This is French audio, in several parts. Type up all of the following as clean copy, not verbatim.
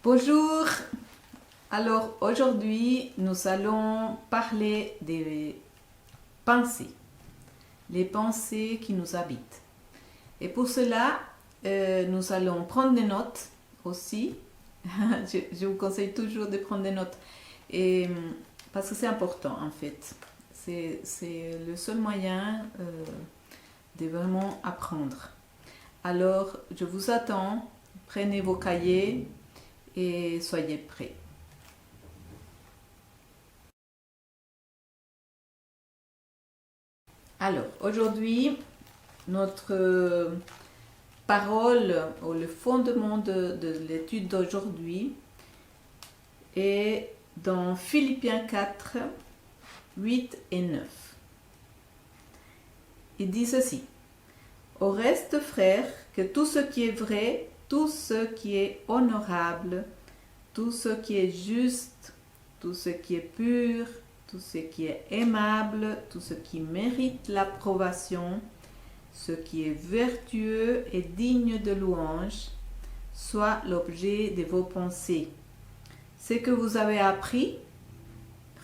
Bonjour. Alors aujourd'hui, nous allons parler des pensées, les pensées qui nous habitent. Et pour cela, nous allons prendre des notes aussi. je vous conseille toujours de prendre des notes et, parce que c'est important en fait. C'est le seul moyen de vraiment apprendre. Alors, je vous attends. Prenez vos cahiers et soyez prêts. Alors, aujourd'hui, notre parole ou le fondement de l'étude d'aujourd'hui est dans Philippiens 4, 8 et 9. Il dit ceci: Au reste, frères, que tout ce qui est vrai, tout ce qui est honorable, tout ce qui est juste, tout ce qui est pur, tout ce qui est aimable, tout ce qui mérite l'approbation, ce qui est vertueux et digne de louange, soit l'objet de vos pensées. Ce que vous avez appris,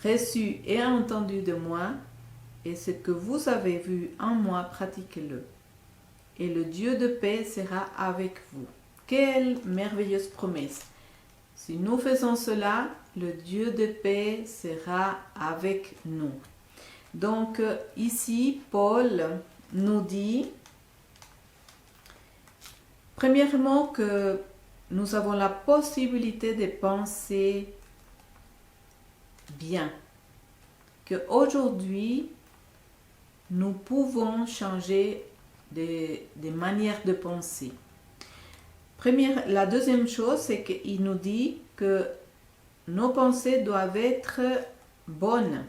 reçu et entendu de moi, et ce que vous avez vu en moi, pratiquez-le. Et le Dieu de paix sera avec vous. Quelle merveilleuse promesse! Si nous faisons cela, le Dieu de paix sera avec nous. Donc ici, Paul nous dit, premièrement, que nous avons la possibilité de penser bien. Qu'aujourd'hui, nous pouvons changer des manières de penser. La deuxième chose, c'est qu'il nous dit que nos pensées doivent être bonnes.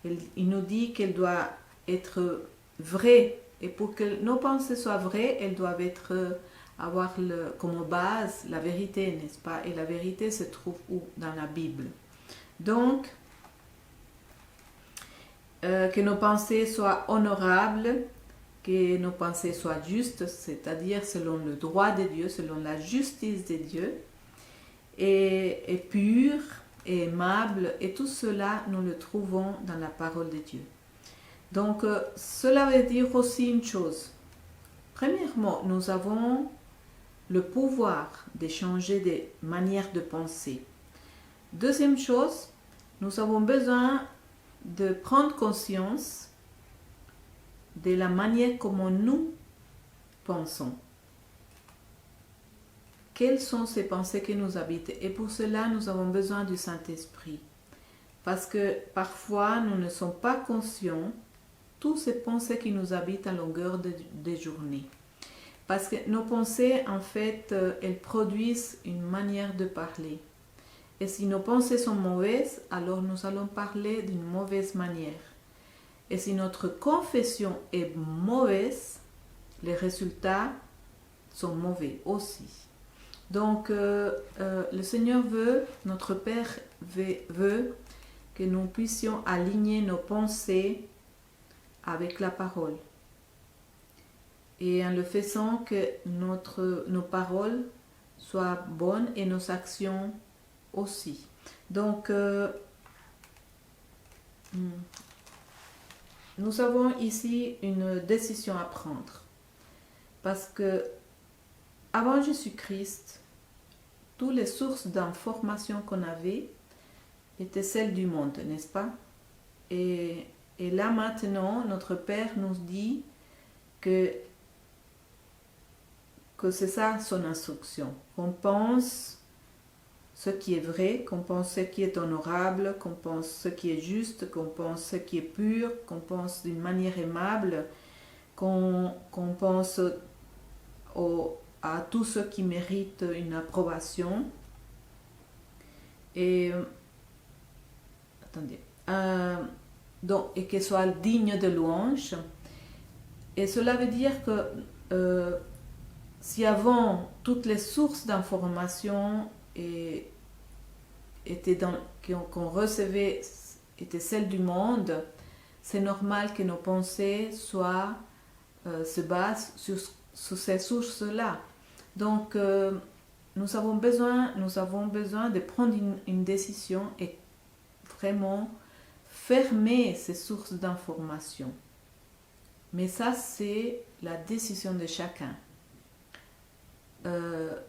Il nous dit qu'elles doivent être vraies. Et pour que nos pensées soient vraies, elles doivent avoir comme base la vérité, n'est-ce pas? Et la vérité se trouve où? Dans la Bible. Donc, que nos pensées soient honorables, que nos pensées soient justes, c'est-à-dire selon le droit de Dieu, selon la justice de Dieu, et pures et aimables, et tout cela, nous le trouvons dans la parole de Dieu. Donc, cela veut dire aussi une chose. Premièrement, nous avons le pouvoir de changer des manières de penser. Deuxième chose, nous avons besoin de prendre conscience de la manière comment nous pensons. Quelles sont ces pensées qui nous habitent? Et pour cela, nous avons besoin du Saint-Esprit. Parce que parfois, nous ne sommes pas conscients de toutes ces pensées qui nous habitent à longueur des journées. Parce que nos pensées, en fait, elles produisent une manière de parler. Et si nos pensées sont mauvaises, alors nous allons parler d'une mauvaise manière. Et si notre confession est mauvaise, les résultats sont mauvais aussi. Donc, le Seigneur veut, notre Père veut que nous puissions aligner nos pensées avec la parole. Et en le faisant, que nos paroles soient bonnes et nos actions aussi. Donc, nous avons ici une décision à prendre. Parce que avant Jésus-Christ, toutes les sources d'informations qu'on avait étaient celles du monde, n'est-ce pas? Et là maintenant, notre Père nous dit que c'est ça son instruction. Qu'on pense ce qui est vrai, qu'on pense ce qui est honorable, qu'on pense ce qui est juste, qu'on pense ce qui est pur, qu'on pense d'une manière aimable, qu'on pense à tous ceux qui méritent une approbation. Et et qu'elle soit digne de louange. Et cela veut dire que si avant toutes les sources d'informations qu'on recevait étaient celles du monde, c'est normal que nos pensées se basent sur ces sources-là. Donc, nous avons besoin de prendre une décision et vraiment fermer ces sources d'information. Mais ça, c'est la décision de chacun.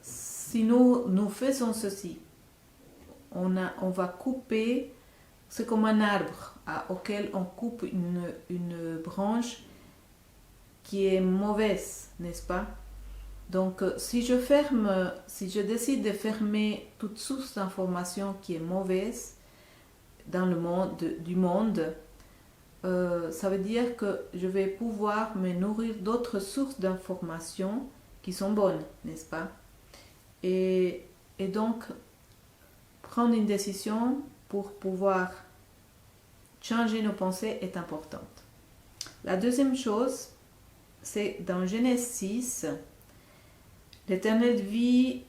Si nous faisons ceci, on va couper, c'est comme un arbre auquel on coupe une branche qui est mauvaise, n'est-ce pas? Donc, si je décide de fermer toute source d'information qui est mauvaise dans le monde, ça veut dire que je vais pouvoir me nourrir d'autres sources d'informations qui sont bonnes, n'est-ce pas? Et donc, prendre une décision pour pouvoir changer nos pensées est importante. La deuxième chose, c'est dans Genèse 6, l'Éternel dit,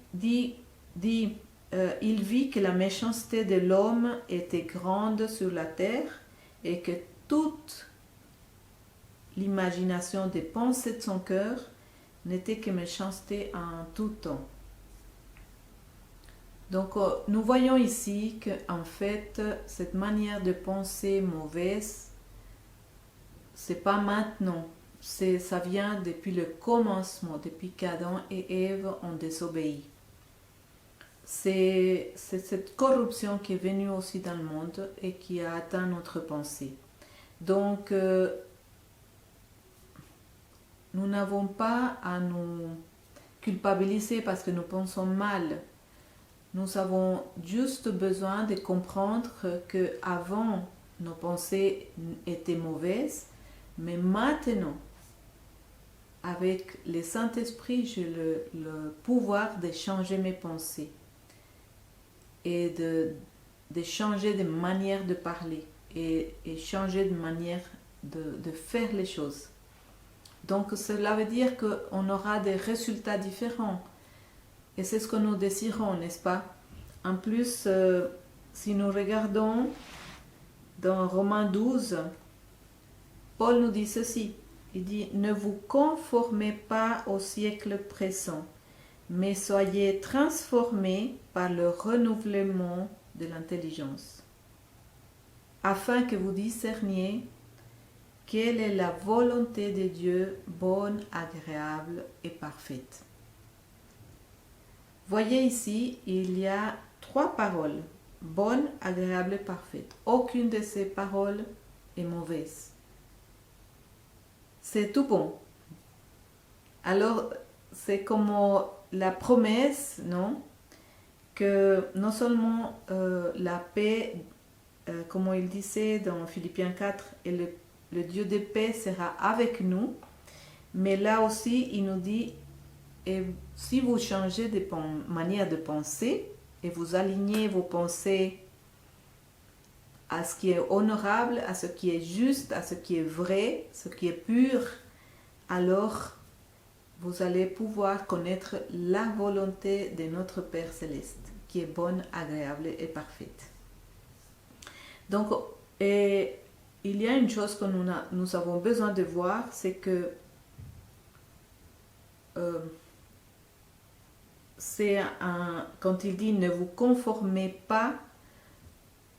il vit que la méchanceté de l'homme était grande sur la terre et que toute l'imagination des pensées de son cœur n'était que méchanceté en tout temps. Donc, nous voyons ici qu'en fait, cette manière de penser mauvaise, c'est pas maintenant. Ça vient depuis le commencement, depuis qu'Adam et Ève ont désobéi. C'est cette corruption qui est venue aussi dans le monde et qui a atteint notre pensée. Donc, nous n'avons pas à nous culpabiliser parce que nous pensons mal. Nous avons juste besoin de comprendre que avant nos pensées étaient mauvaises, mais maintenant, avec le Saint-Esprit, j'ai le pouvoir de changer mes pensées et de changer de manière de parler et changer de manière de faire les choses. Donc cela veut dire qu'on aura des résultats différents. Et c'est ce que nous désirons, n'est-ce pas? En plus, si nous regardons dans Romains 12, Paul nous dit ceci. Il dit, ne vous conformez pas au siècle présent, mais soyez transformés par le renouvellement de l'intelligence, afin que vous discerniez quelle est la volonté de Dieu, bonne, agréable et parfaite. Voyez ici, il y a 3 paroles, bonne, agréable et parfaite. Aucune de ces paroles est mauvaise. C'est tout bon. Alors, c'est comme la promesse, non? Que non seulement la paix, comme il disait dans Philippiens 4, et le Dieu de paix sera avec nous, mais là aussi, il nous dit, et si vous changez de manière de penser et vous alignez vos pensées à ce qui est honorable, à ce qui est juste, à ce qui est vrai, ce qui est pur, alors vous allez pouvoir connaître la volonté de notre Père Céleste, qui est bonne, agréable et parfaite. Donc, il y a une chose que nous avons besoin de voir, c'est que quand il dit ne vous conformez pas,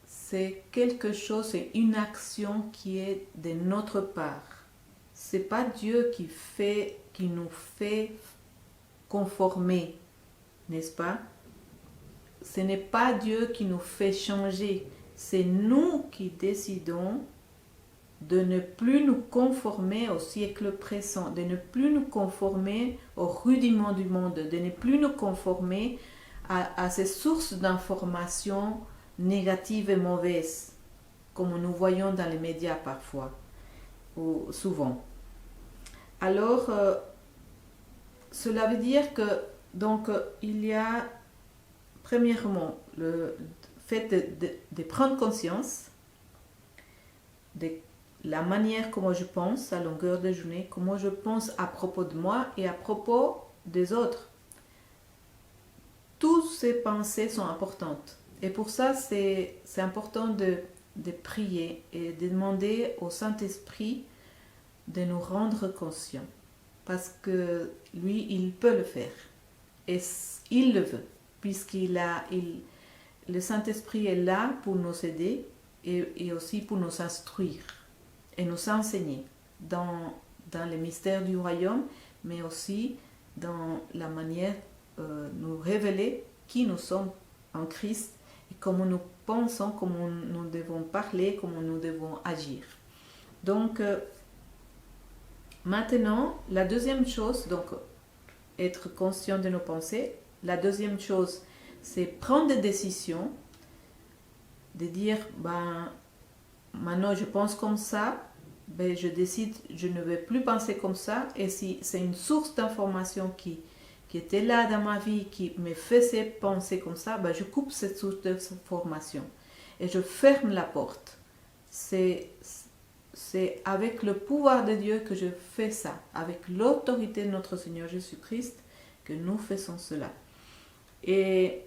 c'est quelque chose, c'est une action qui est de notre part. C'est pas Dieu qui nous fait conformer, n'est-ce pas? Ce n'est pas Dieu qui nous fait changer, c'est nous qui décidons de ne plus nous conformer au siècle présent, de ne plus nous conformer aux rudiments du monde, de ne plus nous conformer à ces sources d'informations négatives et mauvaises, comme nous voyons dans les médias parfois, ou souvent. Alors, cela veut dire que, donc, il y a, premièrement, le fait de prendre conscience de la manière comment je pense à longueur de journée, comment je pense à propos de moi et à propos des autres. Toutes ces pensées sont importantes. Et pour ça, c'est important de prier et de demander au Saint-Esprit de nous rendre conscients. Parce que lui, il peut le faire. et il le veut, le Saint-Esprit est là pour nous aider et aussi pour nous instruire et nous enseigner dans les mystères du royaume, mais aussi dans la manière de nous révéler qui nous sommes en Christ et comment nous pensons, comment nous devons parler, comment nous devons agir. Donc, maintenant, la deuxième chose, donc, être conscient de nos pensées. La deuxième chose, c'est prendre des décisions, de dire, maintenant je pense comme ça, je décide, je ne vais plus penser comme ça, et si c'est une source d'information qui était là dans ma vie, qui me faisait penser comme ça, je coupe cette source d'information et je ferme la porte. C'est avec le pouvoir de Dieu que je fais ça, avec l'autorité de notre Seigneur Jésus-Christ que nous faisons cela. Et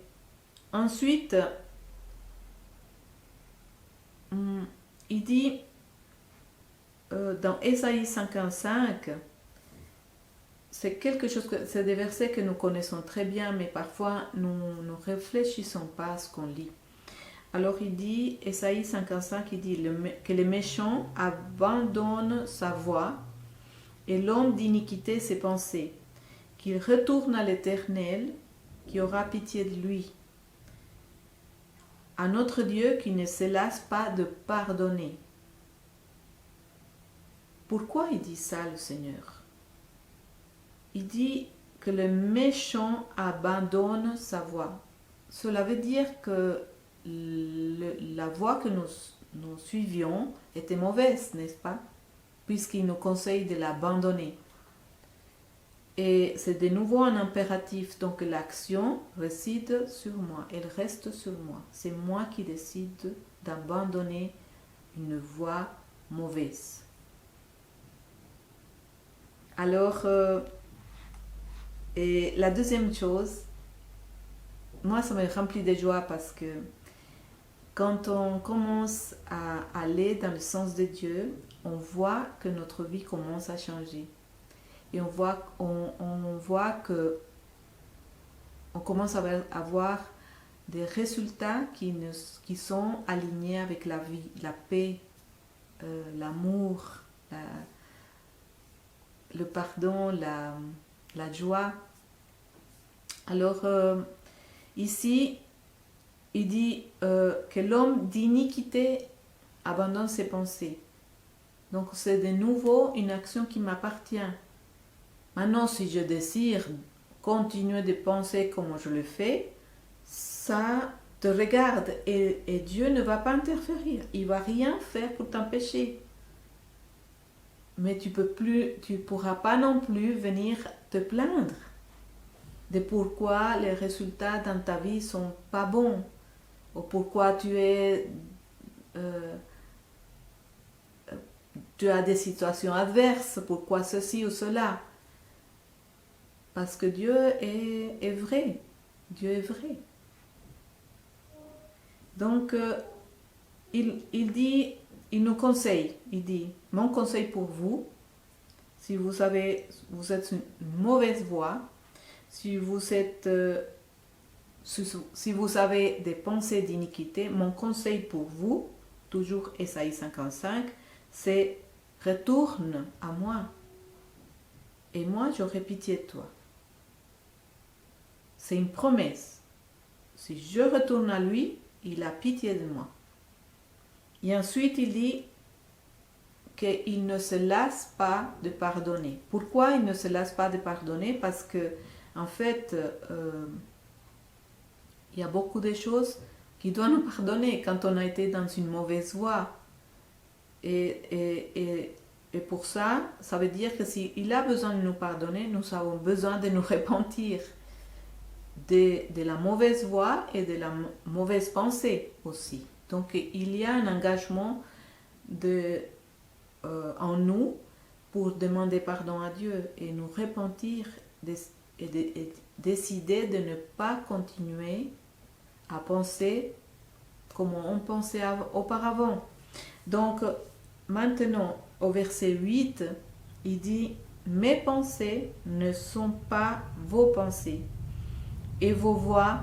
ensuite, il dit dans Ésaïe 55, c'est quelque chose c'est des versets que nous connaissons très bien, mais parfois nous ne réfléchissons pas à ce qu'on lit. Alors il dit, Ésaïe 55, il dit que les méchants abandonnent sa voie et l'homme d'iniquité ses pensées, qu'il retourne à l'Éternel, qui aura pitié de lui, à notre Dieu qui ne se lasse pas de pardonner. Pourquoi il dit ça, le Seigneur? Il dit que le méchant abandonne sa voie. Cela veut dire que la voie que nous suivions était mauvaise, n'est-ce pas? Puisqu'il nous conseille de l'abandonner. Et c'est de nouveau un impératif, donc l'action réside sur moi, elle reste sur moi. C'est moi qui décide d'abandonner une voie mauvaise. Alors, et la deuxième chose, moi ça me remplit de joie parce que quand on commence à aller dans le sens de Dieu, on voit que notre vie commence à changer. Et on voit que on commence à avoir des résultats qui sont alignés avec la vie, la paix, l'amour, le pardon, la joie. Alors, ici, il dit que l'homme d'iniquité abandonne ses pensées. Donc, c'est de nouveau une action qui m'appartient. Maintenant, si je désire continuer de penser comme je le fais, ça te regarde et Dieu ne va pas interférer. Il ne va rien faire pour t'empêcher. Mais tu pourras pas non plus venir te plaindre de pourquoi les résultats dans ta vie sont pas bons ou pourquoi tu as des situations adverses, pourquoi ceci ou cela. Parce que Dieu est vrai. Dieu est vrai. Donc, il nous conseille. Il dit, mon conseil pour vous, si vous êtes une mauvaise voie, si vous avez des pensées d'iniquité, mon conseil pour vous, toujours Ésaïe 55, c'est retourne à moi. Et moi, j'aurai pitié de toi. C'est une promesse. Si je retourne à lui, il a pitié de moi. Et ensuite, il dit qu'il ne se lasse pas de pardonner. Pourquoi il ne se lasse pas de pardonner? Parce que, en fait, il y a beaucoup de choses qu'il doit nous pardonner quand on a été dans une mauvaise voie. Et pour ça, ça veut dire que s'il a besoin de nous pardonner, nous avons besoin de nous repentir de la mauvaise voie et de la mauvaise pensée aussi. Donc il y a un engagement en nous pour demander pardon à Dieu et nous repentir et décider de ne pas continuer à penser comme on pensait auparavant. Donc maintenant au verset 8, il dit « Mes pensées ne sont pas vos pensées et vos voix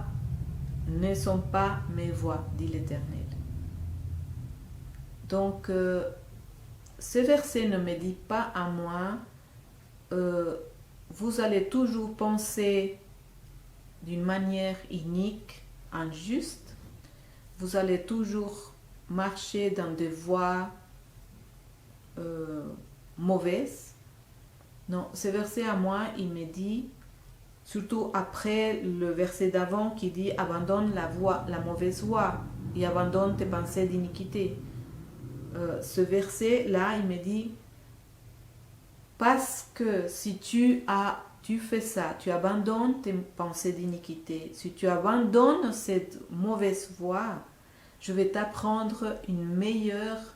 ne sont pas mes voix, dit l'Éternel. Donc, ce verset ne me dit pas à moi, vous allez toujours penser d'une manière inique, injuste, vous allez toujours marcher dans des voies mauvaises. Non, ce verset à moi, il me dit, surtout après le verset d'avant qui dit abandonne la mauvaise voie et abandonne tes pensées d'iniquité. Ce verset là, il me dit parce que si tu fais ça, tu abandonnes tes pensées d'iniquité, si tu abandonnes cette mauvaise voie, je vais t'apprendre une meilleure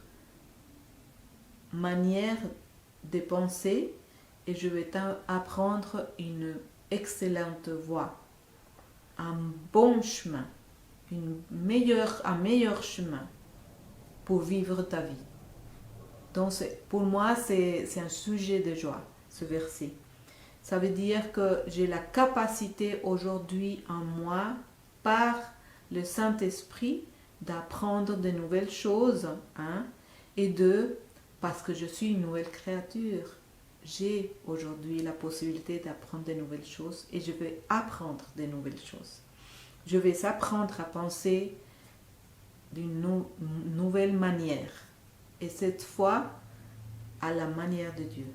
manière de penser et je vais t'apprendre une excellente voie, un bon chemin, un meilleur chemin pour vivre ta vie. Donc pour moi, c'est un sujet de joie, ce verset. Ça veut dire que j'ai la capacité aujourd'hui en moi, par le Saint-Esprit, d'apprendre de nouvelles choses, et parce que je suis une nouvelle créature, j'ai aujourd'hui la possibilité d'apprendre de nouvelles choses et je vais apprendre de nouvelles choses. Je vais apprendre à penser d'une nouvelle manière. Et cette fois, à la manière de Dieu.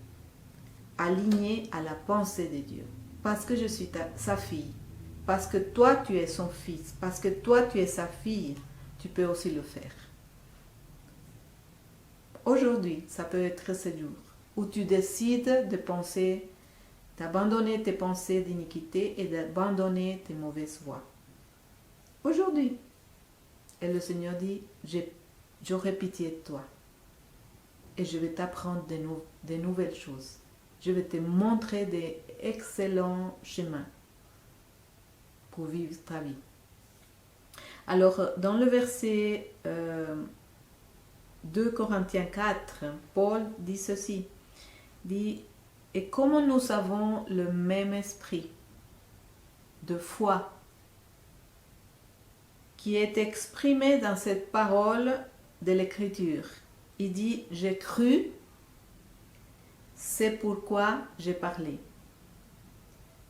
Alignée à la pensée de Dieu. Parce que je suis sa fille. Parce que toi, tu es son fils. Parce que toi, tu es sa fille. Tu peux aussi le faire. Aujourd'hui, ça peut être ce jour où tu décides de penser, d'abandonner tes pensées d'iniquité et d'abandonner tes mauvaises voies. Aujourd'hui. Et le Seigneur dit, j'aurai pitié de toi. Et je vais t'apprendre des nouvelles choses. Je vais te montrer des excellents chemins pour vivre ta vie. Alors, dans le verset 2 Corinthiens 4, Paul dit ceci, dit, et comme nous avons le même esprit de foi qui est exprimé dans cette parole de l'Écriture, il dit, j'ai cru, c'est pourquoi j'ai parlé.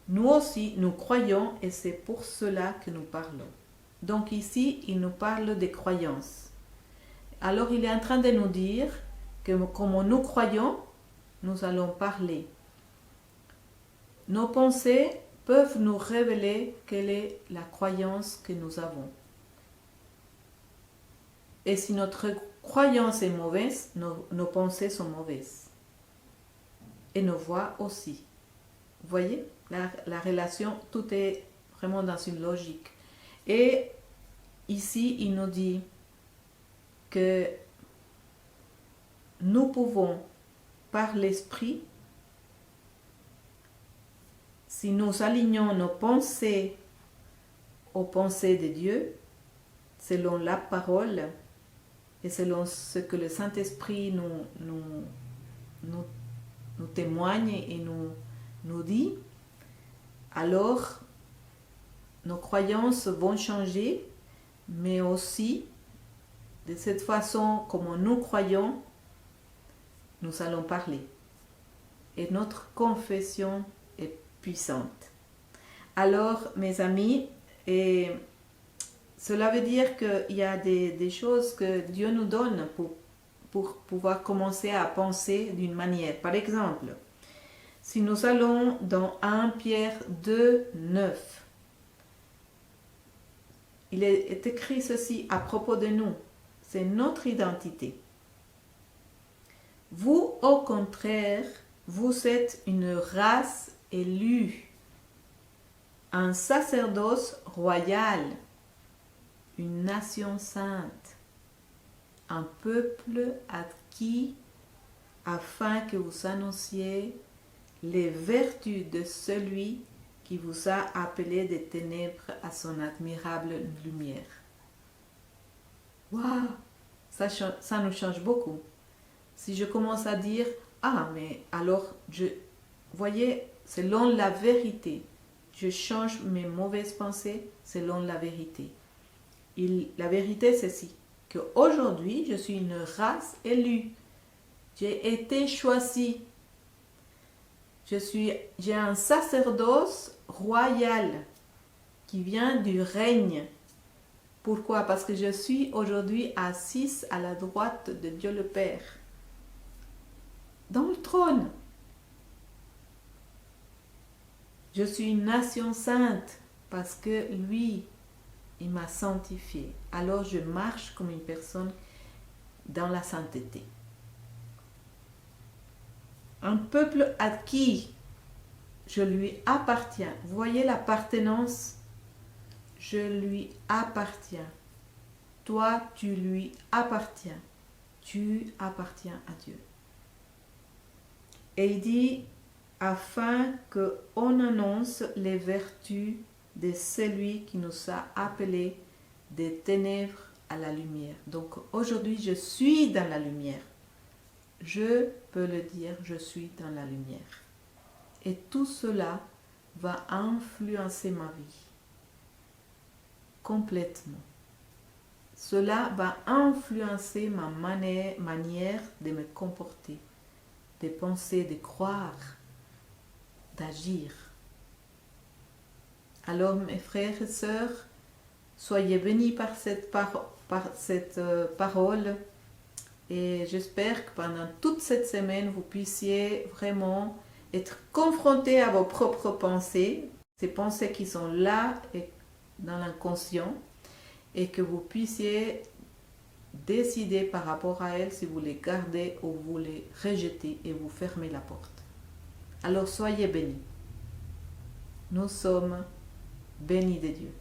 Nous aussi, nous croyons et c'est pour cela que nous parlons. Donc ici, il nous parle des croyances. Alors il est en train de nous dire que comme nous croyons, nous allons parler. Nos pensées peuvent nous révéler quelle est la croyance que nous avons. Et si notre croyance est mauvaise, nos pensées sont mauvaises. Et nos voix aussi. Vous voyez, la relation, tout est vraiment dans une logique. Et ici, il nous dit que nous pouvons, par l'esprit, si nous alignons nos pensées aux pensées de Dieu, selon la parole et selon ce que le Saint-Esprit nous témoigne et nous dit, alors nos croyances vont changer, mais aussi de cette façon comme nous croyons, nous allons parler. Et notre confession est puissante. Alors, mes amis, et cela veut dire qu'il y a des choses que Dieu nous donne pour pouvoir commencer à penser d'une manière. Par exemple, si nous allons dans 1 Pierre 2, 9, il est écrit ceci à propos de nous. C'est notre identité. Vous, au contraire, vous êtes une race élue, un sacerdoce royal, une nation sainte, un peuple acquis afin que vous annonciez les vertus de celui qui vous a appelé des ténèbres à son admirable lumière. Waouh, ça nous change beaucoup. Si je commence à dire, mais alors, voyez, selon la vérité, je change mes mauvaises pensées selon la vérité. La vérité, c'est ceci, qu'aujourd'hui, je suis une race élue. J'ai été choisie. J'ai un sacerdoce royal qui vient du règne. Pourquoi? Parce que je suis aujourd'hui assise à la droite de Dieu le Père, dans le trône. Je suis une nation sainte parce que lui, il m'a sanctifié. Alors je marche comme une personne dans la sainteté. Un peuple à qui je lui appartiens. Vous voyez l'appartenance? Je lui appartiens. Toi, tu lui appartiens. Tu appartiens à Dieu. Et il dit, afin qu'on annonce les vertus de celui qui nous a appelés des ténèbres à la lumière. Donc aujourd'hui, je suis dans la lumière. Je peux le dire, je suis dans la lumière. Et tout cela va influencer ma vie complètement. Cela va influencer ma manière de me comporter, de penser, de croire, d'agir. Alors mes frères et sœurs, soyez bénis par cette parole et j'espère que pendant toute cette semaine, vous puissiez vraiment être confrontés à vos propres pensées, ces pensées qui sont là et dans l'inconscient, et que vous puissiez décider par rapport à elles si vous les gardez ou vous les rejetez et vous fermez la porte. Alors soyez bénis. Nous sommes bénis de Dieu.